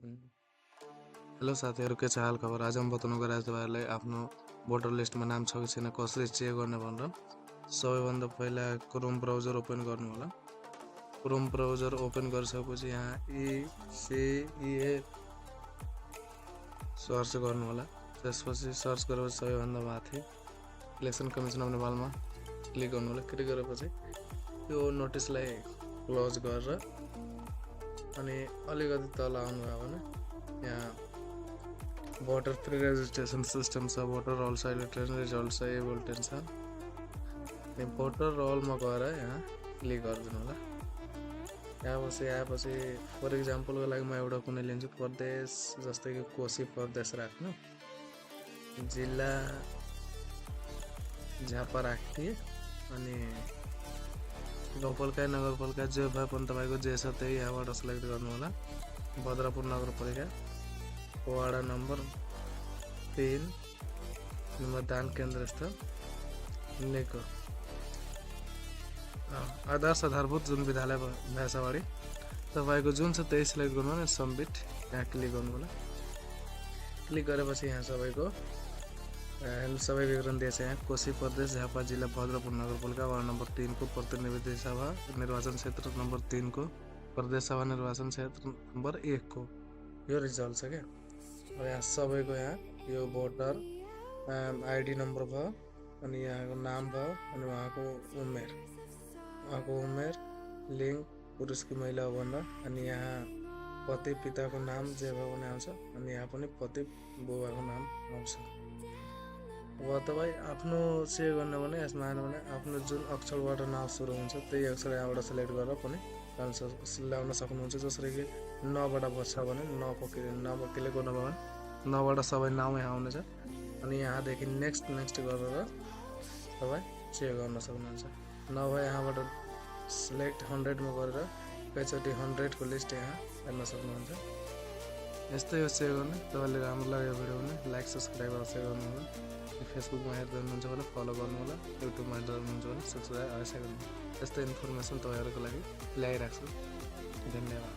Hello साथीहरु, के छ हाल खबर? आज हम बताउनु गइरहेको तपाईहरुलाई आफ्नो भोटर लिस्टमा नाम छ कि छैन कसरी चेक गर्ने भनेर। सबैभन्दा पहिला क्रोम ब्राउजर ओपन गर्नु होला। क्रोम ब्राउजर ओपन गरिसकेपछि यहाँ ECEA सर्च गर्नु होला। त्यसपछि सर्च गरेपछि सबैभन्दा माथि इलेक्सन कमिसन अफ नेपालमा क्लिक गर्नु होला। क्लिक गरेपछि यो नोटिसलाई क्लोज गरेर अनि अलिकति तल आउनु भयो भने यहाँ भोटर प्री रेजिस्ट्रेसन सिस्टम छ, भोटर रोल साइलेक्टेसन रिजल्ट छ, ए बुलेटिन छ। अनि भोटर रोलमा गएर यहाँ क्लिक गरिदिनु होला। यहाँ आएपछि फर इक्जाम्पलको लागि म एउटा कुनै लिन्छु, प्रदेश जस्तै कि कोशी प्रदेश राख्नु, जिल्ला झापा राख्दिए अनि गाउँपालिका नगरपालिका जे भए पनि तपाईँको जे छ त्यही यहाँबाट सेलेक्ट गर्नु होला। भद्रपुर नगरपालिका वाडा नम्बर 3 मतदान केन्द्र स्थल लेको आदर्श आधारभूत जुन विद्यालय भैंसाबाडी तपाईको जुन छ त्यही सिलेक्ट गर्नु होला। सबमिट यहाँ क्लिक गर्नु होला। क्लिक गरेपछि यहाँ सबैको सबै विवरण दिएछ। यहाँ कोशी प्रदेश झापा जिल्ला भद्रपुर नगरपालिका वार्ड नम्बर 3 को प्रतिनिधि सभा निर्वाचन क्षेत्र नम्बर 3 को प्रदेश सभा निर्वाचन क्षेत्र नम्बर 1 को यो रिजल्ट छ क्या। अब यहाँ सबैको यहाँ यो भोटर आइडी नम्बर भयो अनि यहाँको नाम भयो अनि उहाँको उमेर लिङ्ग पुरुष कि महिला हो भनेर अनि यहाँ पति पिताको नाम जे भयो भने आउँछ अनि यहाँ पनि पति बुबाको नाम आउँछ। अब तपाईँ आफ्नो चेक गर्ने भने यसमा आएन भने आफ्नो जुन अक्षरबाट नाम सुरु हुन्छ त्यही अक्षर यहाँबाट सेलेक्ट गरेर पनि ल्याउन सक्नुहुन्छ। जसरी कि नबाट बस्छ भने नपक्किले गर्नुभयो भने नबाट सबै नाम यहाँ आउनेछ अनि यहाँदेखि नेक्स्ट गरेर तपाईँ चेक गर्न सक्नुहुन्छ। नभए यहाँबाट सिलेक्ट 100 मा गरेर एकैचोटि 100 को लिस्ट यहाँ हेर्न सक्नुहुन्छ। यस्तै हो चेक गर्ने। तपाईँले राम्रो लाग्यो भिडियो भने लाइक सब्सक्राइब अवश्य गर्नु होला। फेसबुकमा हेर्दै हुनुहुन्छ भने फलो गर्नु होला। युट्युबमा हेर्दै हुनुहुन्छ भने सब्सक्राइब अवश्य गर्नु। यस्तै इन्फर्मेसन तपाईँहरूको लागि ल्याइराख्छु। धन्यवाद।